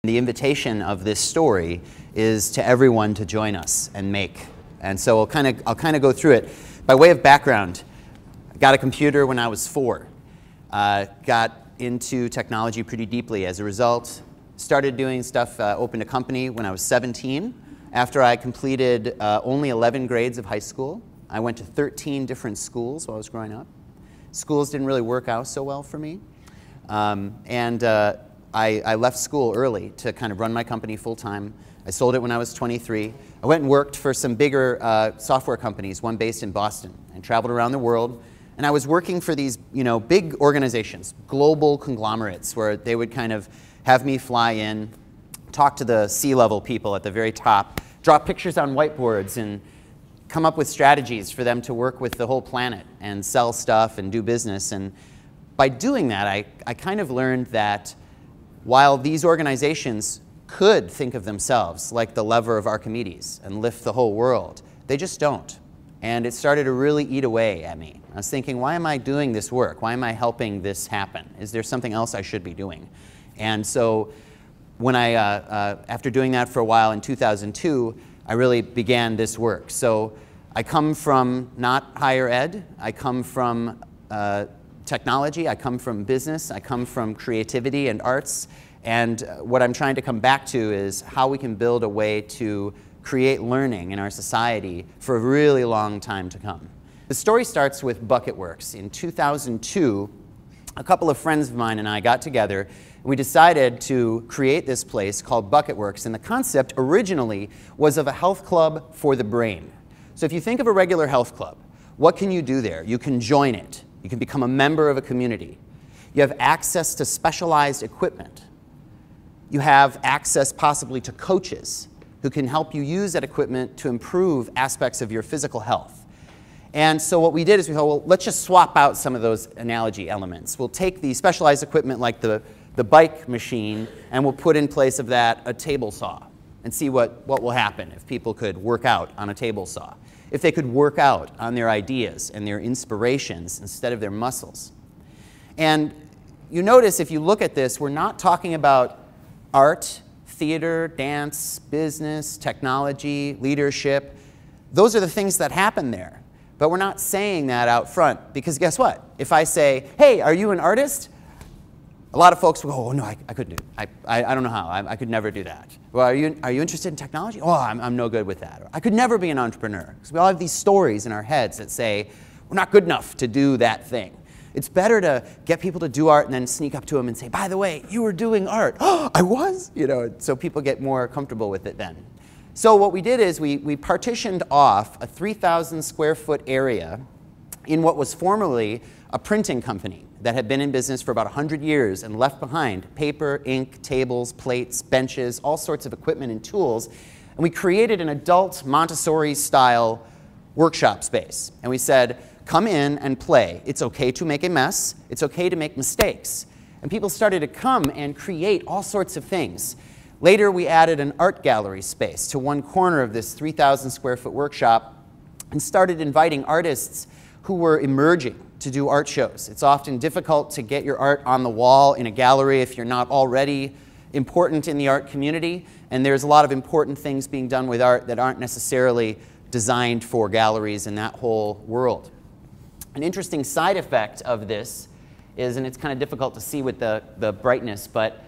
The invitation of this story is to everyone to join us and make. And so I'll kind of go through it. By way of background, I got a computer when I was 4. Got into technology pretty deeply as a result. Started doing stuff, opened a company when I was 17. After I completed only 11 grades of high school, I went to 13 different schools while I was growing up. Schools didn't really work out so well for me. I left school early to kind of run my company full-time. I sold it when I was 23. I went and worked for some bigger software companies, one based in Boston, and traveled around the world. And I was working for these, big organizations, global conglomerates, where they would kind of have me fly in, talk to the C-level people at the very top, draw pictures on whiteboards, and come up with strategies for them to work with the whole planet and sell stuff and do business. And by doing that, I kind of learned that while these organizations could think of themselves like the lever of Archimedes and lift the whole world, they just don't. And it started to really eat away at me. I was thinking, why am I doing this work? Why am I helping this happen? Is there something else I should be doing? And so when after doing that for a while in 2002, I really began this work. So I come from not higher ed, I come from technology, I come from business, I come from creativity and arts, and what I'm trying to come back to is how we can build a way to create learning in our society for a really long time to come. The story starts with Bucket Works. In 2002, a couple of friends of mine and I got together. We decided to create this place called Bucket Works, and the concept originally was of a health club for the brain. So if you think of a regular health club, what can you do there? You can join it. You can become a member of a community. You have access to specialized equipment. You have access possibly to coaches who can help you use that equipment to improve aspects of your physical health. And so what we did is we thought, well, let's just swap out some of those analogy elements. We'll take the specialized equipment like the bike machine, and we'll put in place of that a table saw and see what will happen if people could work out on a table saw. If they could work out on their ideas and their inspirations instead of their muscles. And you notice if you look at this, we're not talking about art, theater, dance, business, technology, leadership. Those are the things that happen there. But we're not saying that out front, because guess what? If I say, hey, are you an artist? A lot of folks will go, oh no, I couldn't do it. I don't know how. I could never do that. Well, are you interested in technology? Oh, I'm no good with that. Or, I could never be an entrepreneur. Because we all have these stories in our heads that say, we're not good enough to do that thing. It's better to get people to do art and then sneak up to them and say, by the way, you were doing art. Oh, I was? So people get more comfortable with it then. So what we did is we partitioned off a 3,000 square foot area in what was formerly a printing company that had been in business for about 100 years and left behind paper, ink, tables, plates, benches, all sorts of equipment and tools. And we created an adult Montessori-style workshop space. And we said, come in and play. It's okay to make a mess. It's okay to make mistakes. And people started to come and create all sorts of things. Later, we added an art gallery space to one corner of this 3,000 square foot workshop and started inviting artists who were emerging to do art shows. It's often difficult to get your art on the wall in a gallery if you're not already important in the art community, and there's a lot of important things being done with art that aren't necessarily designed for galleries in that whole world. An interesting side effect of this is, and it's kind of difficult to see with the brightness, but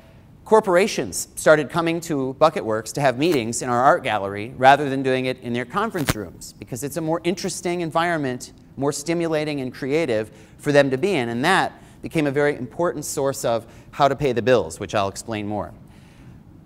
corporations started coming to Bucket Works to have meetings in our art gallery rather than doing it in their conference rooms, because it's a more interesting environment, more stimulating and creative for them to be in, and that became a very important source of how to pay the bills, which I'll explain more.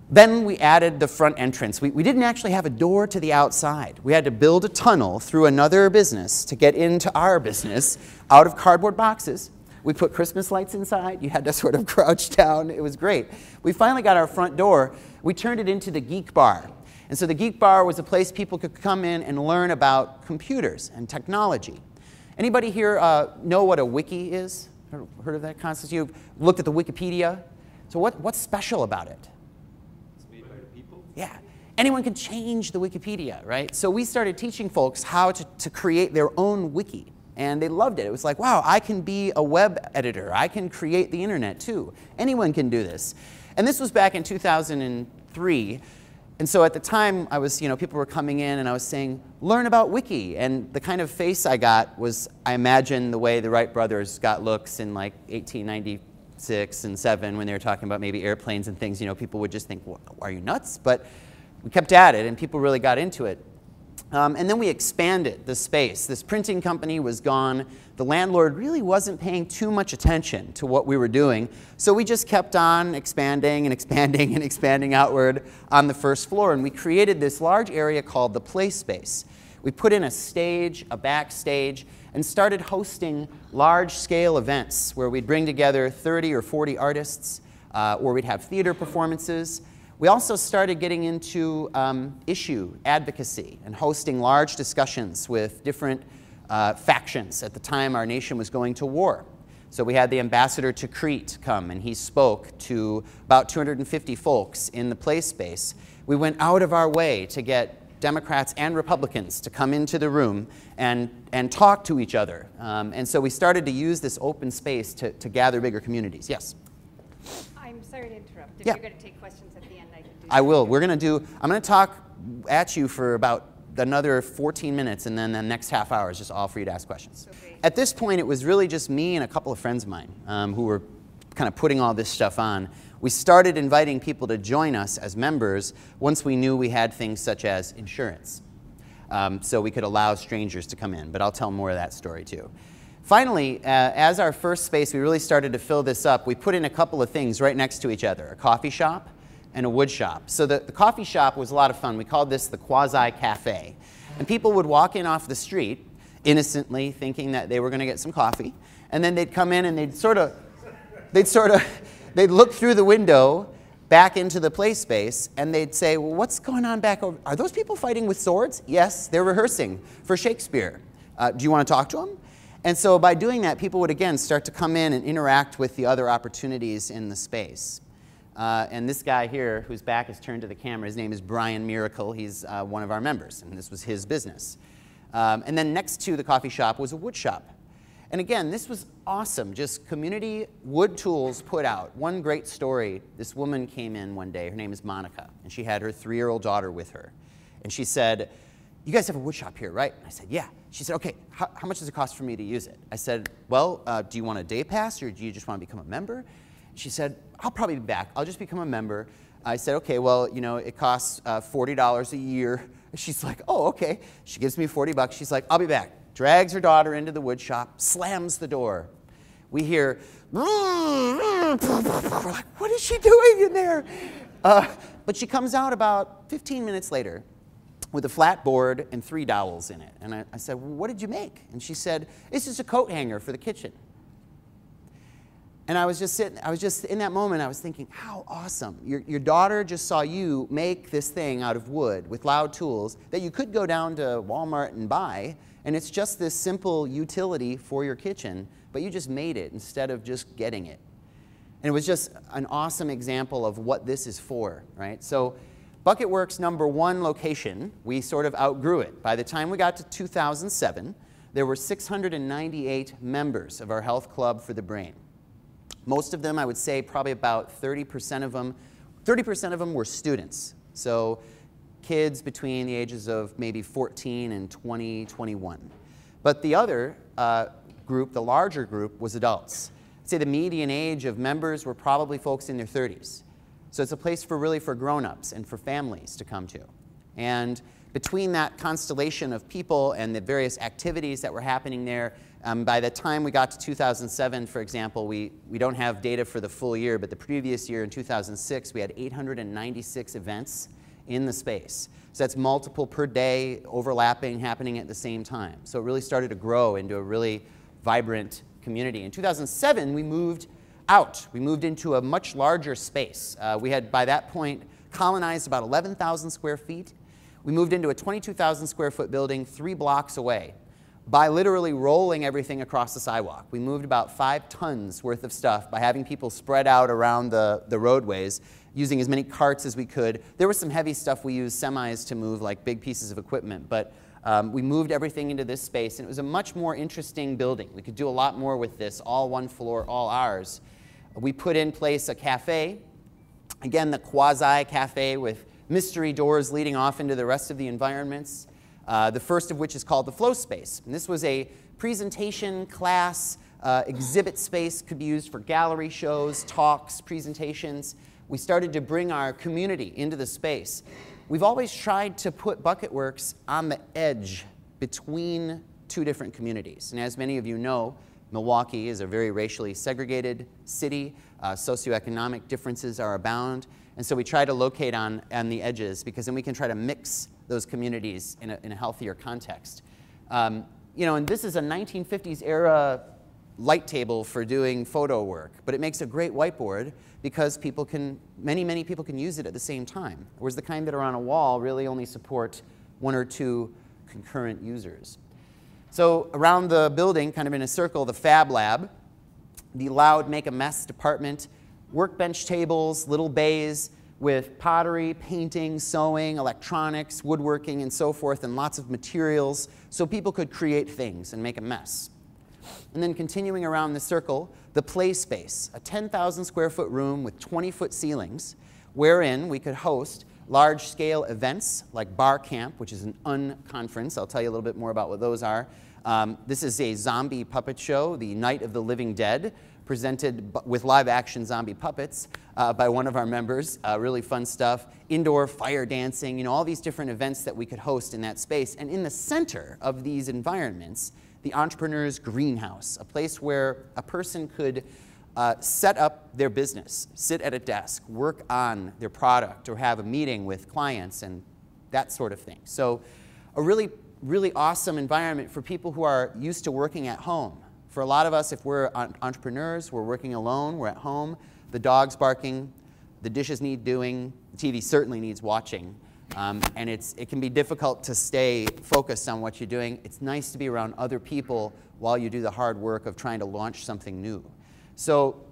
Then we added the front entrance. We didn't actually have a door to the outside. We had to build a tunnel through another business to get into our business out of cardboard boxes. We put Christmas lights inside. You had to sort of crouch down. It was great. We finally got our front door. We turned it into the Geek Bar. And so the Geek Bar was a place people could come in and learn about computers and technology. Anybody here know what a wiki is? Heard of that concept? You've looked at the Wikipedia? So what's special about it? It's made by the people. Yeah. Anyone can change the Wikipedia, right? So we started teaching folks how to create their own wiki. And they loved it. It was like, wow, I can be a web editor. I can create the internet too. Anyone can do this. And this was back in 2003. And so at the time, I was, people were coming in and I was saying, learn about Wiki. And the kind of face I got was, I imagine the way the Wright brothers got looks in like 1896 and 7 when they were talking about maybe airplanes and things. People would just think, well, are you nuts? But we kept at it and people really got into it. And then we expanded the space. This printing company was gone. The landlord really wasn't paying too much attention to what we were doing. So we just kept on expanding and expanding and expanding outward on the first floor. And we created this large area called the play space. We put in a stage, a backstage, and started hosting large-scale events where we'd bring together 30 or 40 artists, or we'd have theater performances. We also started getting into issue advocacy and hosting large discussions with different factions. At the time, our nation was going to war. So we had the ambassador to Crete come, and he spoke to about 250 folks in the play space. We went out of our way to get Democrats and Republicans to come into the room and talk to each other. And so we started to use this open space to gather bigger communities. Yes? I'm sorry to interrupt. If Yeah. you're going to take questions at the end, I can do I that. will. I'm going to talk at you for about another 14 minutes, and then the next half hour is just all for you to ask questions. Okay. At this point, it was really just me and a couple of friends of mine who were kind of putting all this stuff on. We started inviting people to join us as members once we knew we had things such as insurance. So we could allow strangers to come in, but I'll tell more of that story too. Finally, as our first space, we really started to fill this up. We put in a couple of things right next to each other, a coffee shop and a wood shop. So the coffee shop was a lot of fun. We called this the Quasi Cafe. And people would walk in off the street innocently thinking that they were going to get some coffee. And then they'd come in and they'd look through the window back into the play space and they'd say, well, what's going on back over? Are those people fighting with swords? Yes, they're rehearsing for Shakespeare. Do you want to talk to them? And so by doing that, people would again start to come in and interact with the other opportunities in the space. And this guy here, whose back is turned to the camera, his name is Brian Miracle. He's one of our members, and this was his business. And then next to the coffee shop was a wood shop. And again, this was awesome, just community wood tools put out. One great story, this woman came in one day, her name is Monica, and she had her 3-year-old daughter with her. And she said, you guys have a wood shop here, right? And I said, yeah. She said, okay, how much does it cost for me to use it? I said, well, do you want a day pass or do you just want to become a member? She said, I'll probably be back. I'll just become a member. I said, okay, well, it costs $40 a year. She's like, oh, okay. She gives me 40 bucks. She's like, I'll be back. Drags her daughter into the wood shop, slams the door. We hear, we're like, what is she doing in there? But she comes out about 15 minutes later with a flat board and 3 dowels in it. And I said, well, what did you make? And she said, it's just a coat hanger for the kitchen. And I was just in that moment, I was thinking, how awesome. Your daughter just saw you make this thing out of wood with loud tools that you could go down to Walmart and buy, and it's just this simple utility for your kitchen, but you just made it instead of just getting it. And it was just an awesome example of what this is for, right? So Bucket Works' #1 location, we sort of outgrew it. By the time we got to 2007, there were 698 members of our health club for the brain. Most of them, I would say, probably about 30% of them were students. So kids between the ages of maybe 14 and 20, 21. But the other group, the larger group, was adults. I'd say the median age of members were probably folks in their 30s. So it's a place really for grown-ups and for families to come to. And between that constellation of people and the various activities that were happening there, by the time we got to 2007, for example, we don't have data for the full year, but the previous year in 2006, we had 896 events in the space. So that's multiple per day, overlapping, happening at the same time. So it really started to grow into a really vibrant community. In 2007, we moved out. We moved into a much larger space. We had, by that point, colonized about 11,000 square feet. We moved into a 22,000 square foot building 3 blocks away by literally rolling everything across the sidewalk. We moved about 5 tons worth of stuff by having people spread out around the roadways, using as many carts as we could. There was some heavy stuff we used semis to move, like big pieces of equipment, but we moved everything into this space, and it was a much more interesting building. We could do a lot more with this, all 1 floor, all ours. We put in place a cafe, Again, the Quasi Cafe with mystery doors leading off into the rest of the environments. The first of which is called the Flow Space. And this was a presentation, class, exhibit space, could be used for gallery shows, talks, presentations. We started to bring our community into the space. We've always tried to put Bucketworks on the edge between two different communities. And as many of you know, Milwaukee is a very racially segregated city. Socioeconomic differences are abound. And so we try to locate on the edges, because then we can try to mix those communities in a healthier context. You know, and this is a 1950s era light table for doing photo work, but it makes a great whiteboard because people can, many people can use it at the same time. Whereas the kind that are on a wall really only support 1 or 2 concurrent users. So around the building, kind of in a circle, the Fab Lab, the loud make a mess department, workbench tables, little bays with pottery, painting, sewing, electronics, woodworking, and so forth, and lots of materials so people could create things and make a mess. And then continuing around the circle, the play space, a 10,000 square foot room with 20-foot ceilings, wherein we could host large-scale events like Bar Camp, which is an unconference. I'll tell you a little bit more about what those are. This is a zombie puppet show, the Night of the Living Dead, presented with live-action zombie puppets by one of our members. Really fun stuff. Indoor fire dancing, you know, all these different events that we could host in that space. And in the center of these environments, the entrepreneur's greenhouse, a place where a person could set up their business, sit at a desk, work on their product, or have a meeting with clients and that sort of thing. So a really awesome environment for people who are used to working at home. For a lot of us, if we're entrepreneurs, we're working alone, we're at home, the dog's barking, the dishes need doing, the TV certainly needs watching. And it can be difficult to stay focused on what you're doing. It's nice to be around other people while you do the hard work of trying to launch something new. So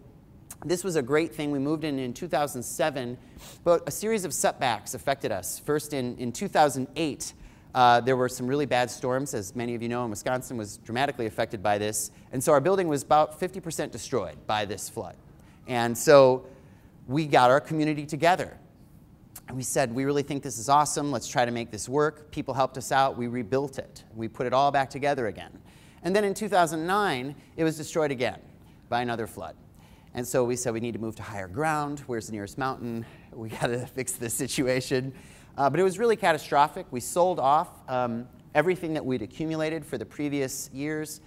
this was a great thing. We moved in 2007, but a series of setbacks affected us. First, in 2008, there were some really bad storms, as many of you know, and Wisconsin was dramatically affected by this. And so our building was about 50% destroyed by this flood. And so we got our community together. And we said, we really think this is awesome. Let's try to make this work. People helped us out. We rebuilt it. We put it all back together again. And then in 2009, it was destroyed again by another flood. And so we said we need to move to higher ground. Where's the nearest mountain? We got to fix this situation. But it was really catastrophic. We sold off everything that we'd accumulated for the previous years.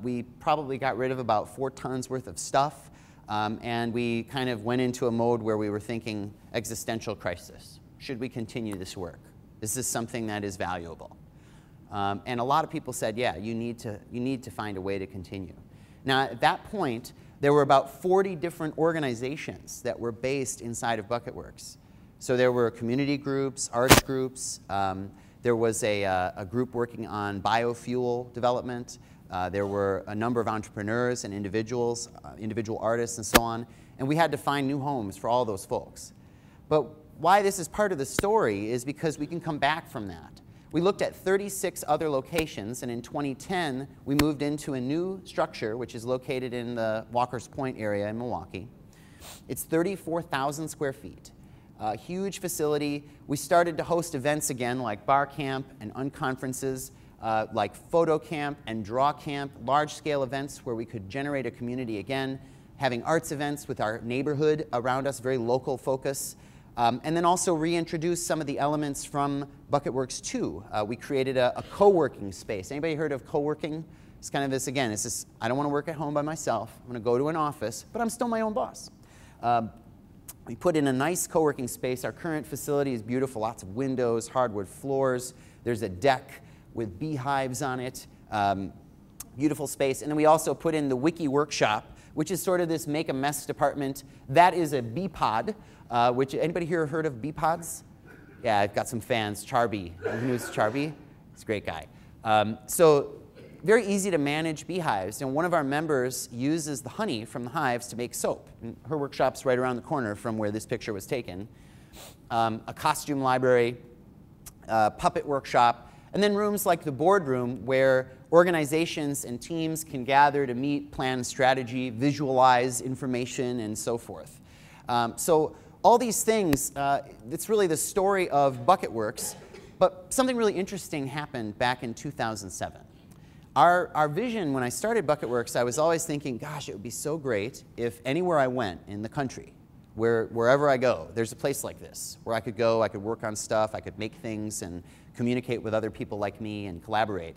We probably got rid of about 4 tons worth of stuff. And we kind of went into a mode where we were thinking existential crisis. Should we continue this work? Is this something that is valuable? And a lot of people said, yeah, you need to find a way to continue. Now, at that point, there were about 40 different organizations that were based inside of Bucketworks. So there were community groups, arts groups. There was a group working on biofuel development. There were a number of entrepreneurs and individuals, individual artists and so on. And we had to find new homes for all those folks. But why this is part of the story is because we can come back from that. We looked at 36 other locations, and in 2010, we moved into a new structure, which is located in the Walker's Point area in Milwaukee. It's 34,000 square feet. A huge facility. We started to host events again like Bar Camp and unconferences, like Photo Camp and Draw Camp, large-scale events where we could generate a community again, having arts events with our neighborhood around us, very local focus, and then also reintroduce some of the elements from Bucketworks 2. We created a co-working space. Anybody heard of co-working? It's kind of this, again, it's this, I don't want to work at home by myself. I'm going to go to an office, but I'm still my own boss. We put in a nice co-working space. Our current facility is beautiful, lots of windows, hardwood floors. There's a deck with beehives on it, beautiful space. And then we also put in the Wiki Workshop, which is sort of this make a mess department. That is a bee pod, which, anybody here heard of bee pods? Yeah, I've got some fans. Charby, who knows Charby? He's a great guy. So very easy to manage beehives. And one of our members uses the honey from the hives to make soap. And her workshop's right around the corner from where this picture was taken. A costume library, puppet workshop, and then rooms like the boardroom where organizations and teams can gather to meet, plan strategy, visualize information, and so forth. So all these things, it's really the story of Bucket Works, but something really interesting happened back in 2007. Our vision, when I started Bucket Works, I was always thinking, gosh, it would be so great if anywhere I went in the country, wherever I go, there's a place like this, where I could go, I could work on stuff, I could make things and communicate with other people like me and collaborate.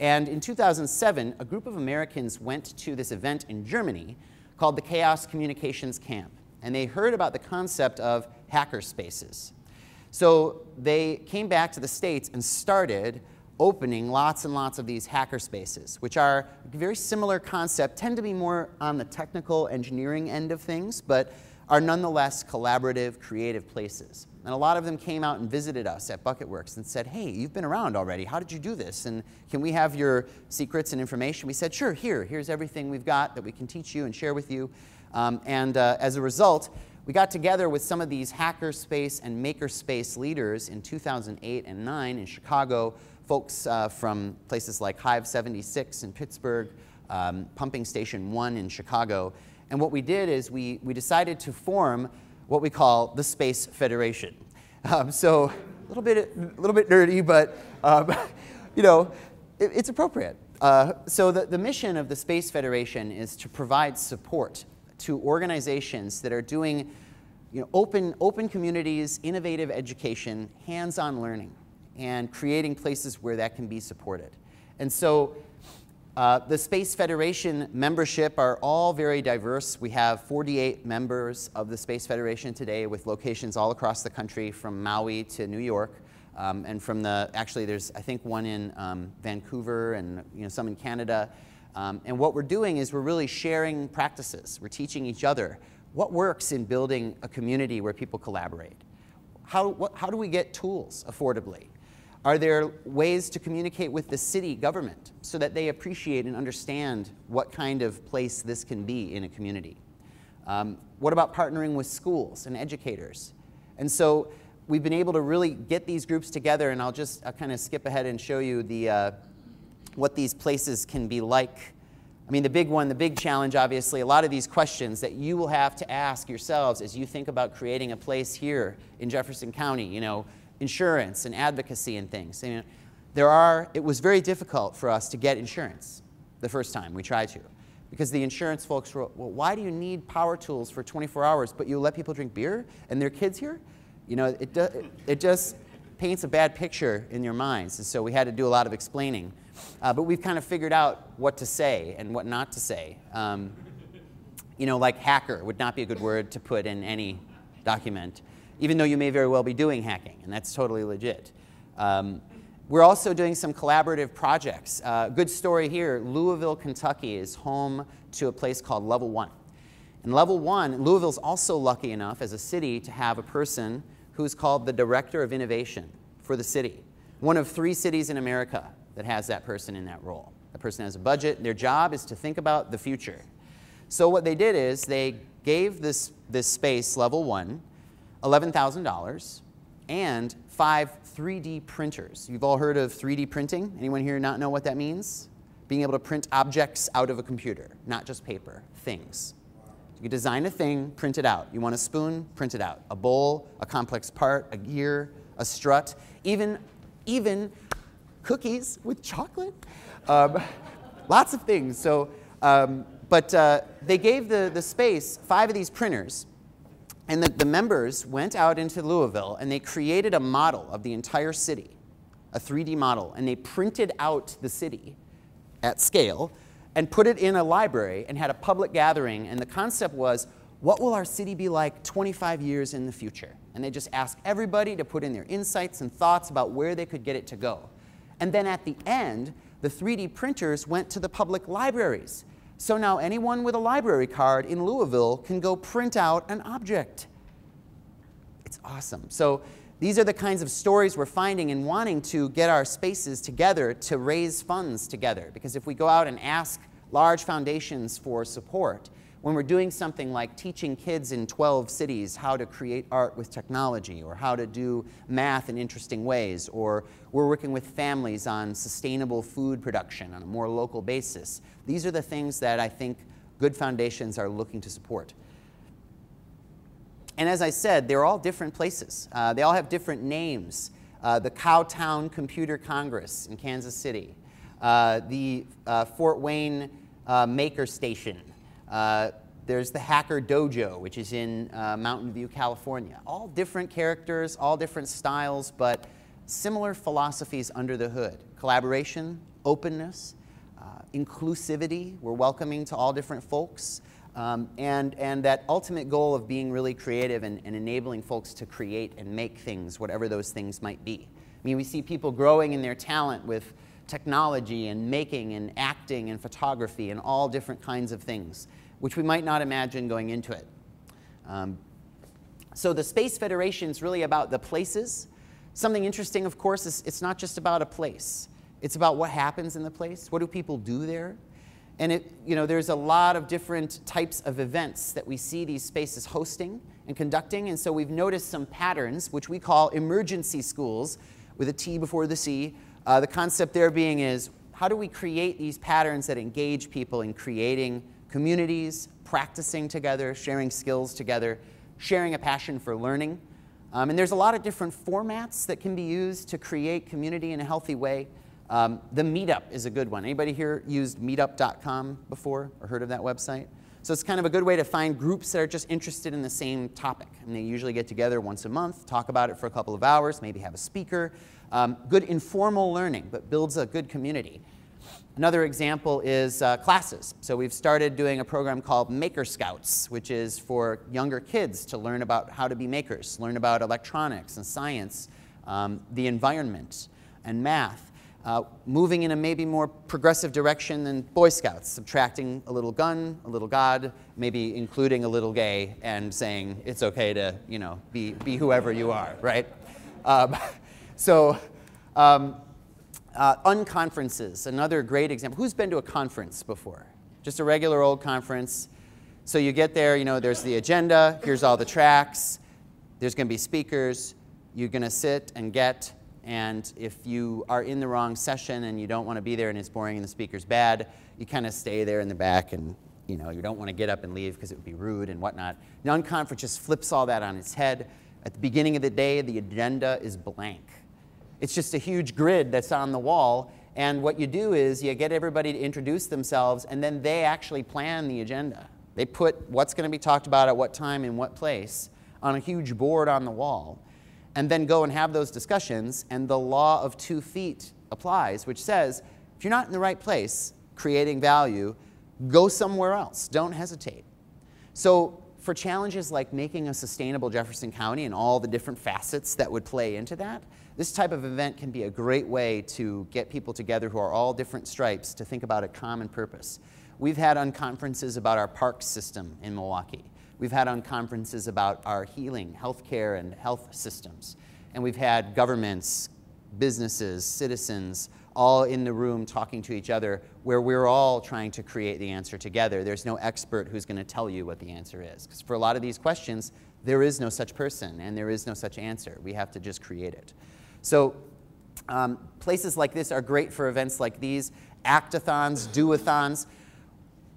And in 2007, a group of Americans went to this event in Germany called the Chaos Communications Camp. And they heard about the concept of hacker spaces. So they came back to the States and started opening lots and lots of these hacker spaces, which are a very similar concept, tend to be more on the technical engineering end of things, but are nonetheless collaborative, creative places. And a lot of them came out and visited us at Bucket Works and said, hey, you've been around already. How did you do this? And can we have your secrets and information? We said, sure, here's everything we've got that we can teach you and share with you. As a result, we got together with some of these hackerspace and makerspace leaders in 2008 and 2009 in Chicago, folks from places like Hive 76 in Pittsburgh, Pumping Station 1 in Chicago. And what we did is we decided to form what we call the Space Federation. So a little bit nerdy, but you know, it's appropriate. So the mission of the Space Federation is to provide support to organizations that are doing, you know, open communities, innovative education, hands-on learning, and creating places where that can be supported. And so the Space Federation membership are all very diverse. We have 48 members of the Space Federation today with locations all across the country from Maui to New York. And from actually there's I think one in Vancouver and some in Canada. And what we're doing is we're really sharing practices. We're teaching each other what works in building a community where people collaborate. How do we get tools affordably? Are there ways to communicate with the city government so that they appreciate and understand what kind of place this can be in a community? What about partnering with schools and educators? And so we've been able to really get these groups together, and I'll kind of skip ahead and show you what these places can be like. I mean, the big challenge, obviously, a lot of these questions that you will have to ask yourselves as you think about creating a place here in Jefferson County, insurance and advocacy and things. It was very difficult for us to get insurance the first time we tried to, because the insurance folks were, well, why do you need power tools for 24 hours, but you let people drink beer and their kids here? It just paints a bad picture in your minds, and so we had to do a lot of explaining. But we've kind of figured out what to say and what not to say. Like hacker would not be a good word to put in any document, even though you may very well be doing hacking, and that's totally legit. We're also doing some collaborative projects. Good story here, Louisville, Kentucky is home to a place called Level 1. And Level 1, Louisville's also lucky enough as a city to have a person who's called the Director of Innovation for the city. One of 3 cities in America that has that person in that role. The person has a budget. Their job is to think about the future. So what they did is they gave this space, Level 1, $11,000 and 5 3D printers. You've all heard of 3D printing? Anyone here not know what that means? Being able to print objects out of a computer, not just paper, things. You can design a thing, print it out. You want a spoon, print it out. A bowl, a complex part, a gear, a strut, even cookies with chocolate. Lots of things. So, they gave the space 5 of these printers, and the members went out into Louisville and they created a model of the entire city, a 3D model, and they printed out the city at scale and put it in a library and had a public gathering. And the concept was, what will our city be like 25 years in the future? And they just asked everybody to put in their insights and thoughts about where they could get it to go. And then at the end, the 3D printers went to the public libraries. So now anyone with a library card in Louisville can go print out an object. It's awesome. So these are the kinds of stories we're finding and wanting to get our spaces together to raise funds together. Because if we go out and ask large foundations for support, when we're doing something like teaching kids in 12 cities how to create art with technology, or how to do math in interesting ways, or we're working with families on sustainable food production on a more local basis, these are the things that I think good foundations are looking to support. And as I said, they're all different places. They all have different names. The Cowtown Computer Congress in Kansas City, the Fort Wayne Maker Station, there's the Hacker Dojo, which is in Mountain View, California. All different characters, all different styles, but similar philosophies under the hood. Collaboration, openness, inclusivity, we're welcoming to all different folks, and that ultimate goal of being really creative and enabling folks to create and make things, whatever those things might be. I mean, we see people growing in their talent with technology and making and acting and photography and all different kinds of things, which we might not imagine going into it. So the Space Federation is really about the places. Something interesting, of course, is it's not just about a place. It's about what happens in the place. What do people do there? And there's a lot of different types of events that we see these spaces hosting and conducting. And so we've noticed some patterns, which we call emergency schools, with a T before the C. The concept there being is, how do we create these patterns that engage people in creating communities, practicing together, sharing skills together, sharing a passion for learning. And there's a lot of different formats that can be used to create community in a healthy way. The Meetup is a good one. Anybody here used meetup.com before or heard of that website? So it's kind of a good way to find groups that are just interested in the same topic. And they usually get together once a month, talk about it for a couple of hours, maybe have a speaker. Good informal learning, but builds a good community. Another example is classes. So we've started doing a program called Maker Scouts, which is for younger kids to learn about how to be makers, learn about electronics and science, the environment, and math. Moving in a maybe more progressive direction than Boy Scouts, subtracting a little gun, a little God, maybe including a little gay, and saying it's okay to, be whoever you are, right? Unconferences, another great example. Who's been to a conference before? Just a regular old conference. So you get there, there's the agenda, here's all the tracks, there's going to be speakers, you're going to sit and get, and if you are in the wrong session and you don't want to be there and it's boring and the speaker's bad, you kind of stay there in the back and you don't want to get up and leave because it would be rude and whatnot. The unconference just flips all that on its head. At the beginning of the day, the agenda is blank. It's just a huge grid that's on the wall, and what you do is you get everybody to introduce themselves, and then they actually plan the agenda. They put what's going to be talked about at what time in what place on a huge board on the wall, and then go and have those discussions, and the law of 2 feet applies, which says, if you're not in the right place, creating value, go somewhere else. Don't hesitate. So for challenges like making a sustainable Jefferson County and all the different facets that would play into that, this type of event can be a great way to get people together who are all different stripes to think about a common purpose. We've had unconferences about our park system in Milwaukee. We've had unconferences about our healing, healthcare, and health systems. And we've had governments, businesses, citizens, all in the room talking to each other where we're all trying to create the answer together. There's no expert who's going to tell you what the answer is. Because for a lot of these questions, there is no such person and there is no such answer. We have to just create it. So places like this are great for events like these, act-a-thons, do-a-thons.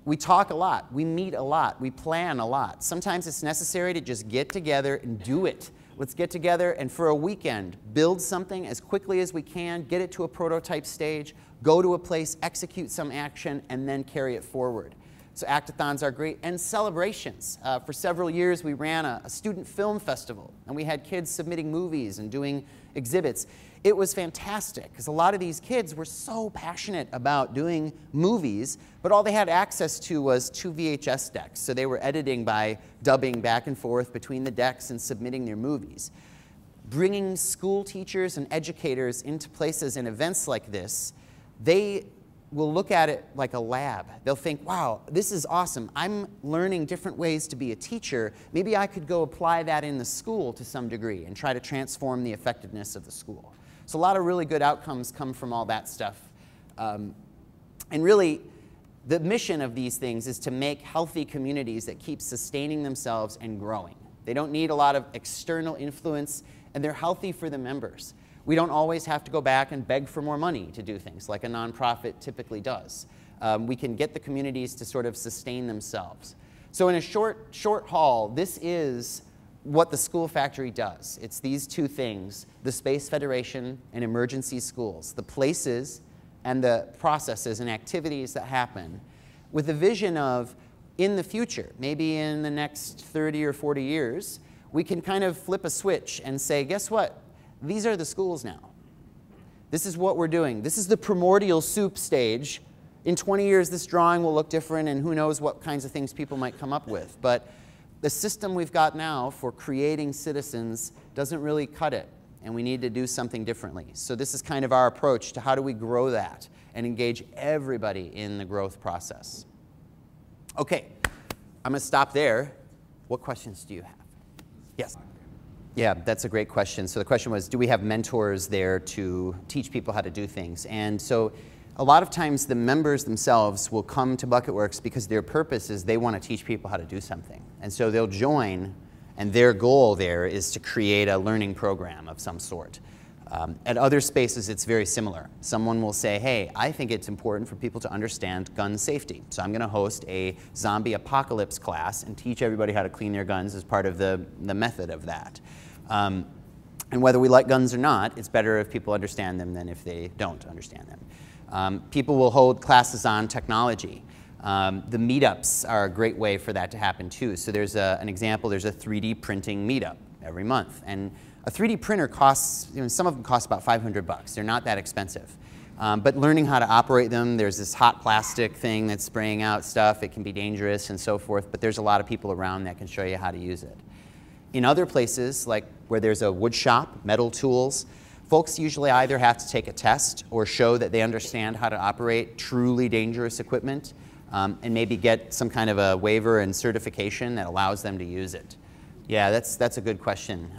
We talk a lot, we meet a lot, we plan a lot. Sometimes it's necessary to just get together and do it. Let's get together and for a weekend, build something as quickly as we can, get it to a prototype stage, go to a place, execute some action, and then carry it forward. So act-a-thons are great. And celebrations. For several years, we ran a student film festival, and we had kids submitting movies and doing exhibits. It was fantastic, because a lot of these kids were so passionate about doing movies, but all they had access to was 2 VHS decks. So they were editing by dubbing back and forth between the decks and submitting their movies. Bringing school teachers and educators into places and events like this, they will look at it like a lab. They'll think, wow, this is awesome. I'm learning different ways to be a teacher. Maybe I could go apply that in the school to some degree and try to transform the effectiveness of the school. So a lot of really good outcomes come from all that stuff. And really, the mission of these things is to make healthy communities that keep sustaining themselves and growing. They don't need a lot of external influence, and they're healthy for the members. We don't always have to go back and beg for more money to do things like a nonprofit typically does. We can get the communities to sort of sustain themselves. So in a short haul, this is what the School Factory does. It's these two things, the Space Federation and emergency schools, the places and the processes and activities that happen with the vision of, in the future, maybe in the next 30 or 40 years, we can kind of flip a switch and say, guess what? These are the schools now. This is what we're doing. This is the primordial soup stage. In 20 years, this drawing will look different, and who knows what kinds of things people might come up with. But the system we've got now for creating citizens doesn't really cut it, and we need to do something differently. So this is kind of our approach to how do we grow that and engage everybody in the growth process. Okay, I'm going to stop there. What questions do you have? Yes. Yeah, that's a great question. So the question was, do we have mentors there to teach people how to do things? And so a lot of times the members themselves will come to BucketWorks because their purpose is they want to teach people how to do something. And so they'll join, and their goal there is to create a learning program of some sort. At other spaces, it's very similar. Someone will say, hey, I think it's important for people to understand gun safety. So I'm going to host a zombie apocalypse class and teach everybody how to clean their guns as part of the method of that. And whether we like guns or not, it's better if people understand them than if they don't understand them. People will hold classes on technology. The meetups are a great way for that to happen too. So there's an example, there's a 3D printing meetup every month. And a 3D printer costs, some of them cost about $500. They're not that expensive. But learning how to operate them, there's this hot plastic thing that's spraying out stuff. It can be dangerous and so forth, but there's a lot of people around that can show you how to use it. In other places, like where there's a wood shop, metal tools, folks usually either have to take a test or show that they understand how to operate truly dangerous equipment and maybe get some kind of a waiver and certification that allows them to use it. Yeah, that's a good question.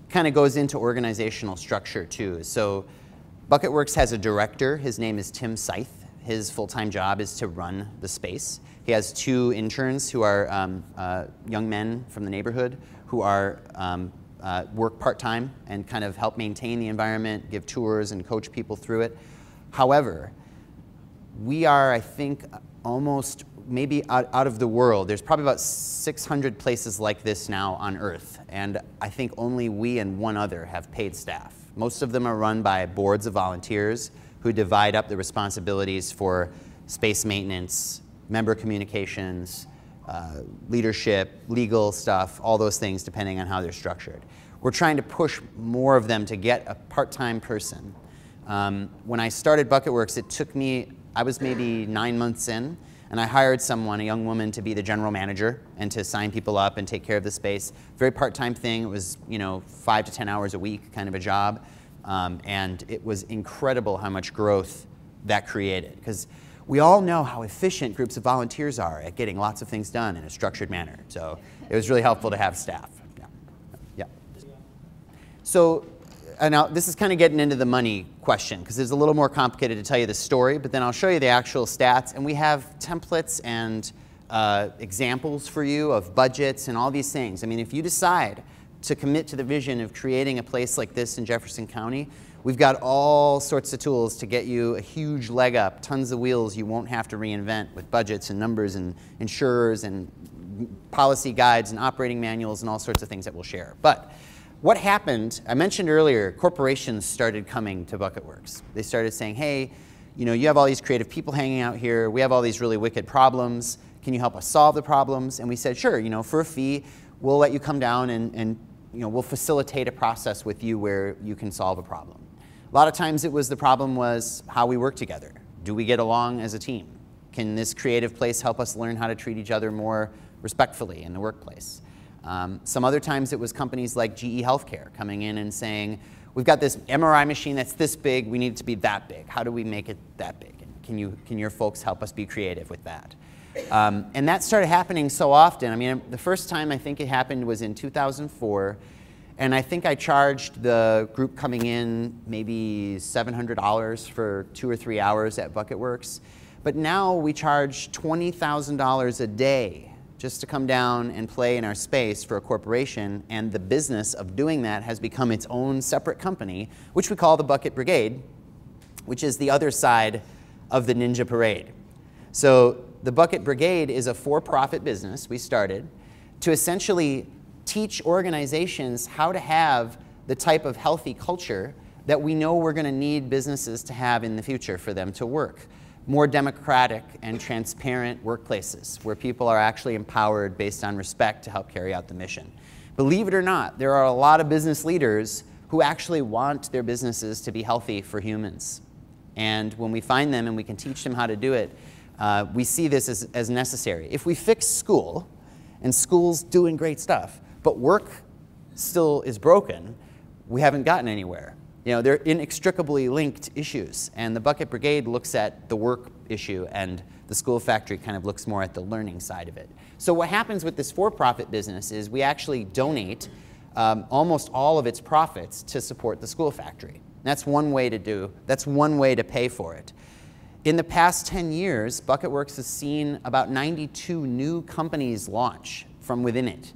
Kind of goes into organizational structure too. So BucketWorks has a director. His name is Tim Scythe. His full-time job is to run the space. He has 2 interns who are young men from the neighborhood who are work part-time and kind of help maintain the environment, give tours, and coach people through it. However, we are, I think, almost maybe out of the world. There's probably about 600 places like this now on Earth, and I think only we and one other have paid staff. Most of them are run by boards of volunteers who divide up the responsibilities for space maintenance, member communications, leadership, legal stuff, all those things depending on how they're structured. We're trying to push more of them to get a part-time person. When I started BucketWorks, it took me, I was maybe 9 months in, and I hired someone, a young woman, to be the general manager and to sign people up and take care of the space. Very part-time thing. It was, 5 to 10 hours a week kind of a job. And it was incredible how much growth that created. Because we all know how efficient groups of volunteers are at getting lots of things done in a structured manner. So it was really helpful to have staff. Yeah. So now this is kind of getting into the money question, because it's a little more complicated to tell you the story, but then I'll show you the actual stats. And we have templates and examples for you of budgets and all these things. I mean, if you decide to commit to the vision of creating a place like this in Jefferson County, we've got all sorts of tools to get you a huge leg up, tons of wheels you won't have to reinvent, with budgets and numbers and insurers and policy guides and operating manuals and all sorts of things that we'll share. But what happened, I mentioned earlier, corporations started coming to BucketWorks. They started saying, hey, you have all these creative people hanging out here. We have all these really wicked problems. Can you help us solve the problems? And we said, sure, for a fee, we'll let you come down and we'll facilitate a process with you where you can solve a problem. A lot of times the problem was how we work together. Do we get along as a team? Can this creative place help us learn how to treat each other more respectfully in the workplace? Some other times it was companies like GE Healthcare coming in and saying, we've got this MRI machine that's this big, we need it to be that big. How do we make it that big? And can your folks help us be creative with that? And that started happening so often. I mean, the first time I think it happened was in 2004, and I think I charged the group coming in maybe $700 for 2 or 3 hours at BucketWorks. But now we charge $20,000 a day just to come down and play in our space for a corporation, and the business of doing that has become its own separate company, which we call the Bucket Brigade, which is the other side of the Ninja Parade. So the Bucket Brigade is a for-profit business we started to essentially teach organizations how to have the type of healthy culture that we know we're going to need businesses to have in the future for them to work. More democratic and transparent workplaces where people are actually empowered based on respect to help carry out the mission. Believe it or not, there are a lot of business leaders who actually want their businesses to be healthy for humans. And when we find them and we can teach them how to do it, we see this as necessary. If we fix school, and school's doing great stuff, but work still is broken, we haven't gotten anywhere. You know, they're inextricably linked issues, and the Bucket Brigade looks at the work issue, and the school factory kind of looks more at the learning side of it. So what happens with this for-profit business is we actually donate almost all of its profits to support the school factory. That's one way to pay for it. In the past 10 years, BucketWorks has seen about 92 new companies launch from within it,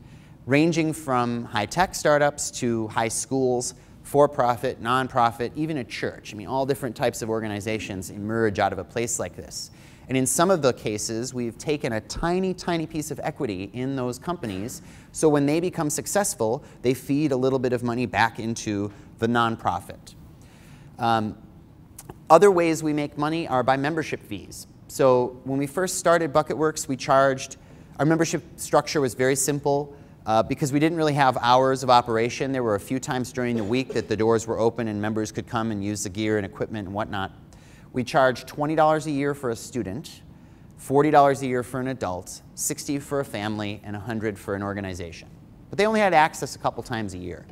ranging from high-tech startups to high schools, for-profit, non-profit, even a church. I mean, all different types of organizations emerge out of a place like this. And in some of the cases, we've taken a tiny, tiny piece of equity in those companies, so when they become successful, they feed a little bit of money back into the nonprofit. Other ways we make money are by membership fees. So when we first started BucketWorks, our membership structure was very simple. Because we didn't really have hours of operation, there were a few times during the week that the doors were open and members could come and use the gear and equipment and whatnot. We charged $20 a year for a student, $40 a year for an adult, $60 for a family, and $100 for an organization. But they only had access a couple times a year.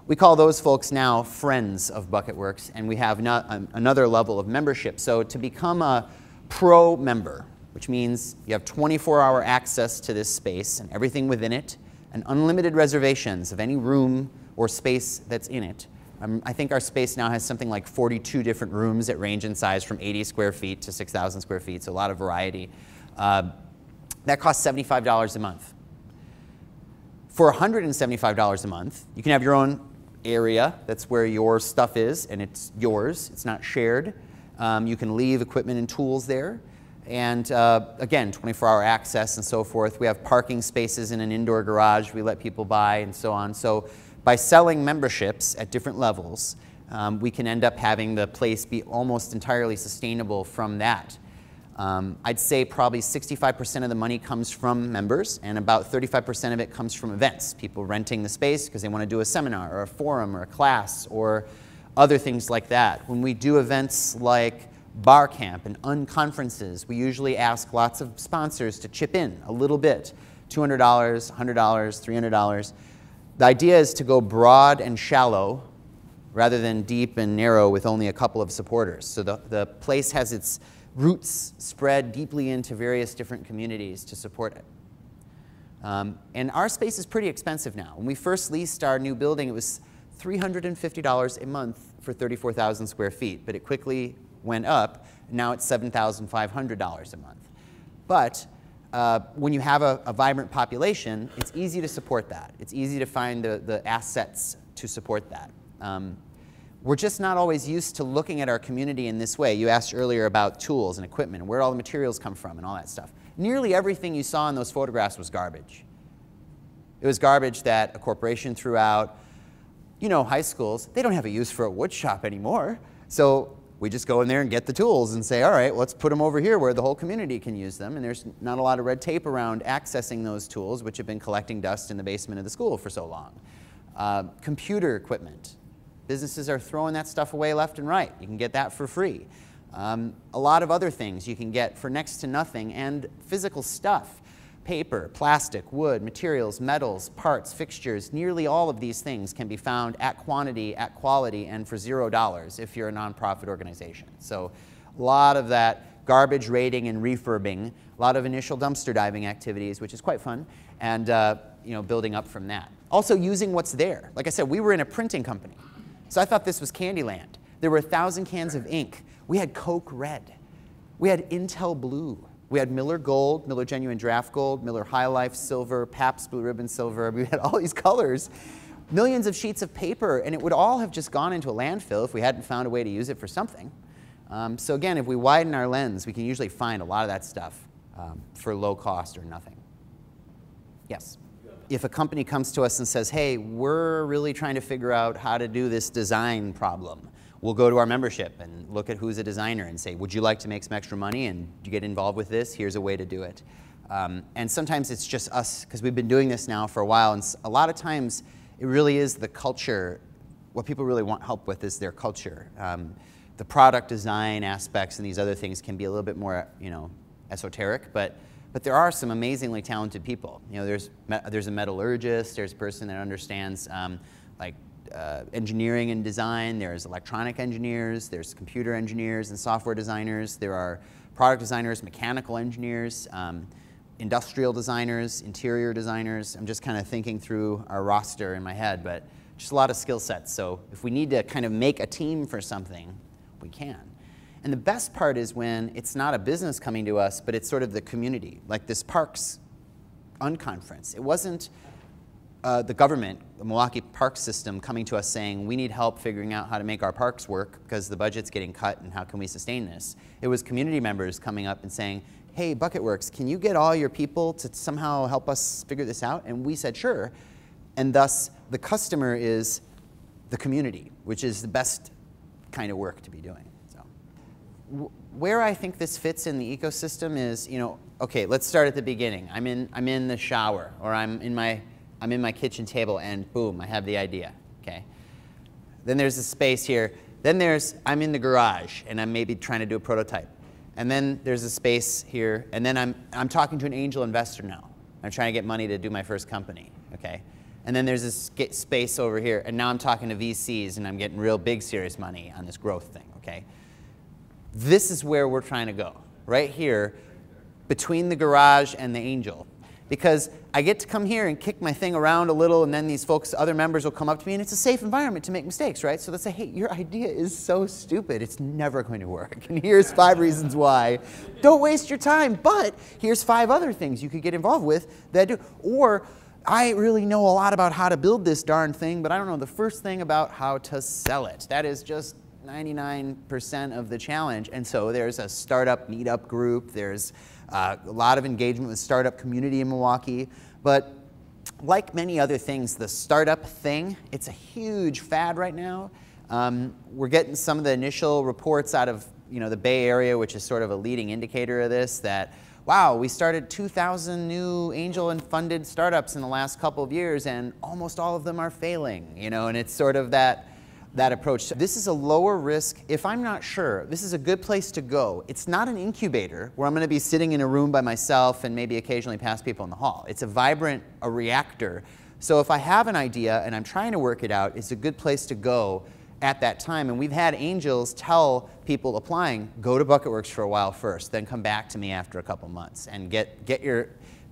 We call those folks now friends of BucketWorks, and we have another level of membership. So to become a pro member, which means you have 24-hour access to this space and everything within it, and unlimited reservations of any room or space that's in it. I think our space now has something like 42 different rooms that range in size from 80 square feet to 6,000 square feet, so a lot of variety. That costs $75 a month. For $175 a month, you can have your own area. That's where your stuff is, and it's yours. It's not shared. You can leave equipment and tools there. And again, 24-hour access and so forth. We have parking spaces in an indoor garage we let people buy and so on. So by selling memberships at different levels, we can end up having the place be almost entirely sustainable from that. I'd say probably 65% of the money comes from members, and about 35% of it comes from events. People renting the space because they want to do a seminar or a forum or a class or other things like that. When we do events like bar camp and unconferences, we usually ask lots of sponsors to chip in a little bit, $200, $100, $300. The idea is to go broad and shallow rather than deep and narrow with only a couple of supporters. So the place has its roots spread deeply into various different communities to support it. And our space is pretty expensive now. When we first leased our new building, it was $350 a month for 34,000 square feet, but it quickly went up. Now it's $7,500 a month. But when you have a vibrant population, it's easy to support that. It's easy to find the assets to support that. We're just not always used to looking at our community in this way. You asked earlier about tools and equipment and where all the materials come from and all that stuff. Nearly everything you saw in those photographs was garbage. It was garbage that a corporation threw out. You know, high schools, they don't have a use for a wood shop anymore. So we just go in there and get the tools and say, all right, let's put them over here where the whole community can use them. And there's not a lot of red tape around accessing those tools, which have been collecting dust in the basement of the school for so long. Computer equipment. Businesses are throwing that stuff away left and right. You can get that for free. A lot of other things you can get for next to nothing, and physical stuff. Paper, plastic, wood, materials, metals, parts, fixtures, nearly all of these things can be found at quantity, at quality, and for $0 if you're a nonprofit organization. So a lot of that garbage raiding and refurbing, a lot of initial dumpster diving activities, which is quite fun, and you know, building up from that. Also using what's there. Like I said, we were in a printing company, so I thought this was Candyland. There were 1,000 cans of ink. We had Coke Red. We had Intel Blue. We had Miller Gold, Miller Genuine Draft Gold, Miller High Life Silver, Pabst Blue Ribbon Silver. We had all these colors, millions of sheets of paper, and it would all have just gone into a landfill if we hadn't found a way to use it for something. So again, if we widen our lens, we can usually find a lot of that stuff for low cost or nothing. Yes? You have if a company comes to us and says, hey, we're really trying to figure out how to do this design problem, we'll go to our membership and look at who's a designer and say, would you like to make some extra money and you get involved with this? Here's a way to do it. And sometimes it's just us, because we've been doing this now for a while, and a lot of times it really is the culture. What people really want help with is their culture. The product design aspects and these other things can be a little bit more, esoteric, but there are some amazingly talented people. There's a metallurgist, there's a person that understands engineering and design, there's electronic engineers, there's computer engineers and software designers, there are product designers, mechanical engineers, industrial designers, interior designers. I'm just kind of thinking through our roster in my head, but just a lot of skill sets. So if we need to kind of make a team for something, we can. And the best part is when it's not a business coming to us, but it's sort of the community, like this Parks Unconference. It wasn't the government, the Milwaukee Park System, coming to us saying, we need help figuring out how to make our parks work because the budget's getting cut and how can we sustain this? It was community members coming up and saying, hey, Bucket Works, can you get all your people to somehow help us figure this out? And we said, sure. And thus, the customer is the community, which is the best kind of work to be doing. So, where I think this fits in the ecosystem is, okay, let's start at the beginning. I'm in the shower, or I'm in my kitchen table, and boom, I have the idea. Okay. Then there's a space here. Then I'm in the garage, and I'm maybe trying to do a prototype. And then there's a space here, and then I'm talking to an angel investor now. I'm trying to get money to do my first company. Okay. And then there's this space over here, and now I'm talking to VCs, and I'm getting real big, serious money on this growth thing. Okay. This is where we're trying to go, right here, between the garage and the angel. Because I get to come here and kick my thing around a little, and then these folks, other members will come up to me, and it's a safe environment to make mistakes, right? So they'll say, hey, your idea is so stupid, it's never going to work. And here's 5 reasons why. Don't waste your time, but here's 5 other things you could get involved with that do. Or, I really know a lot about how to build this darn thing, but I don't know the first thing about how to sell it. That is just 99% of the challenge. And so there's a startup meetup group, there's a lot of engagement with startup community in Milwaukee, but like many other things, the startup thing, it's a huge fad right now. We're getting some of the initial reports out of the Bay Area, which is sort of a leading indicator of this, that wow, we started 2,000 new angel and funded startups in the last couple of years, and almost all of them are failing, and it's sort of that approach. This is a lower risk. If I'm not sure, this is a good place to go. It's not an incubator where I'm going to be sitting in a room by myself and maybe occasionally pass people in the hall. It's a reactor. So if I have an idea and I'm trying to work it out, it's a good place to go at that time. And we've had angels tell people applying, go to BucketWorks for a while first, then come back to me after a couple months and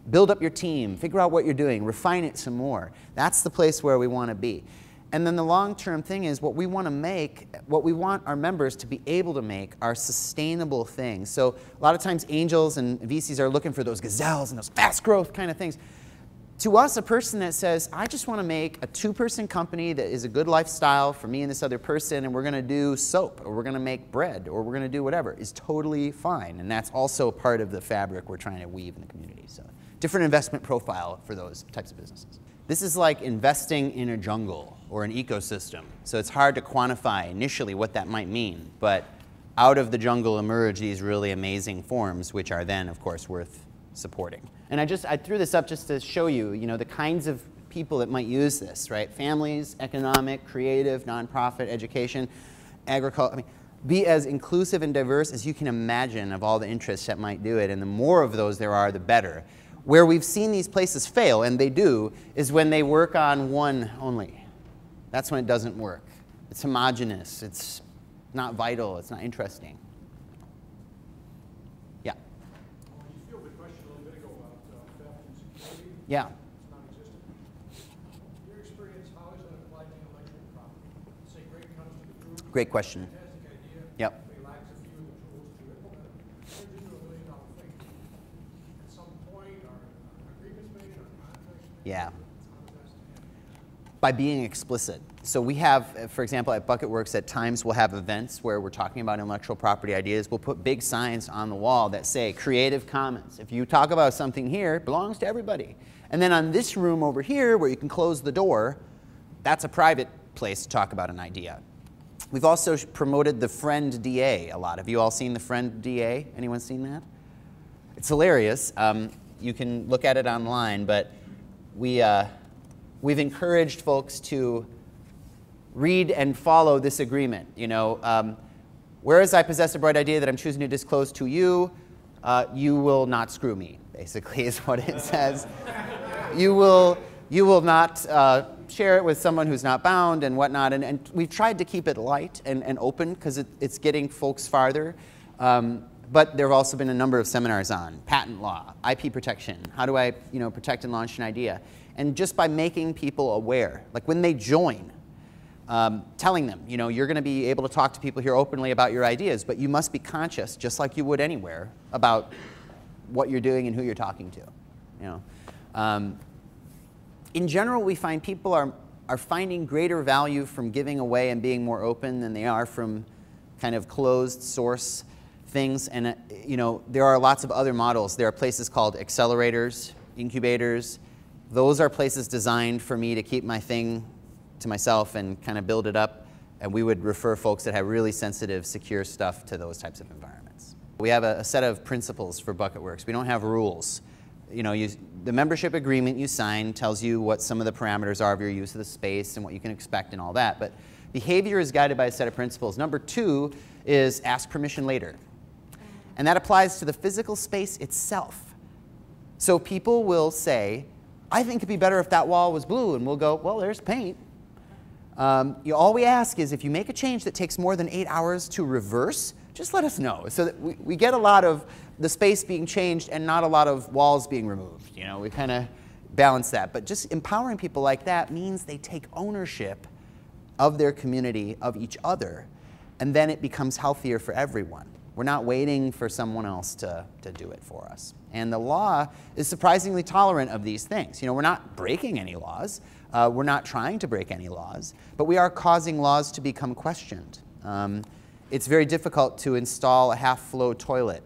build up your team, figure out what you're doing, refine it some more. That's the place where we want to be. And then the long-term thing is what we want our members to be able to make are sustainable things. So a lot of times angels and VCs are looking for those gazelles and those fast growth kind of things. To us, a person that says, I just want to make a 2-person company that is a good lifestyle for me and this other person, and we're going to do soap, or we're going to make bread, or we're going to do whatever, is totally fine. And that's also part of the fabric we're trying to weave in the community. So different investment profile for those types of businesses. This is like investing in a jungle or an ecosystem. So it's hard to quantify initially what that might mean, but out of the jungle emerge these really amazing forms, which are then, of course, worth supporting. And I threw this up just to show you, the kinds of people that might use this, right? Families, economic, creative, nonprofit, education, agriculture. Be as inclusive and diverse as you can imagine of all the interests that might do it, and the more of those there are, the better. Where we've seen these places fail, and they do, is when they work on one only. That's when it doesn't work. It's homogenous, it's not vital, it's not interesting. Yeah? You fielded a question a little bit ago about theft and security. Yeah. It's non-existent. In your experience, how is that applied to intellectual property? Say Greg comes to the group. Great question. Fantastic idea. Yep. But he lacks a few of the tools to implement it. Turns into $1 million thing. At some point, are agreements made, are contracts made? Yeah. How does that stand? By being explicit. So we have, for example, at BucketWorks, at times we'll have events where we're talking about intellectual property ideas. We'll put big signs on the wall that say Creative Commons. If you talk about something here, it belongs to everybody. And then on this room over here, where you can close the door, that's a private place to talk about an idea. We've also promoted the Friend DA a lot. Have you all seen the Friend DA? Anyone seen that? It's hilarious. You can look at it online, but we've encouraged folks to read and follow this agreement. You know, whereas I possess a bright idea that I'm choosing to disclose to you, you will not screw me, basically, is what it says. You will not share it with someone who's not bound and whatnot. And we've tried to keep it light and open because it's getting folks farther. But there have also been a number of seminars on patent law, IP protection, how do I protect and launch an idea. And just by making people aware, like when they join, telling them, you're going to be able to talk to people here openly about your ideas, but you must be conscious, just like you would anywhere, about what you're doing and who you're talking to. In general, we find people are finding greater value from giving away and being more open than they are from kind of closed source things. And there are lots of other models. There are places called accelerators, incubators. Those are places designed for me to keep my thing to myself and kind of build it up. And we would refer folks that have really sensitive, secure stuff to those types of environments. We have a set of principles for BucketWorks. We don't have rules. The membership agreement you sign tells you what some of the parameters are of your use of the space and what you can expect and all that. But behavior is guided by a set of principles. Number 2 is ask permission later. And that applies to the physical space itself. So people will say, I think it'd be better if that wall was blue. And we'll go, well, there's paint. All we ask is if you make a change that takes more than 8 hours to reverse, just let us know so that we get a lot of the space being changed and not a lot of walls being removed. We kind of balance that. But just empowering people like that means they take ownership of their community, of each other, and then it becomes healthier for everyone. We're not waiting for someone else to do it for us. And the law is surprisingly tolerant of these things. We're not breaking any laws. We're not trying to break any laws. But we are causing laws to become questioned. It's very difficult to install a half-flow toilet.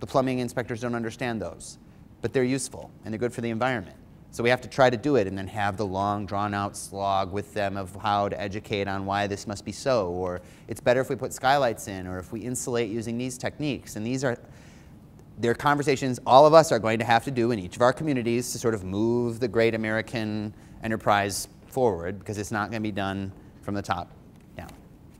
The plumbing inspectors don't understand those. But they're useful, and they're good for the environment. So we have to try to do it and then have the long, drawn-out slog with them of how to educate on why this must be so, or it's better if we put skylights in, or if we insulate using these techniques. And they're conversations all of us are going to have to do in each of our communities to sort of move the great American enterprise forward, because it's not going to be done from the top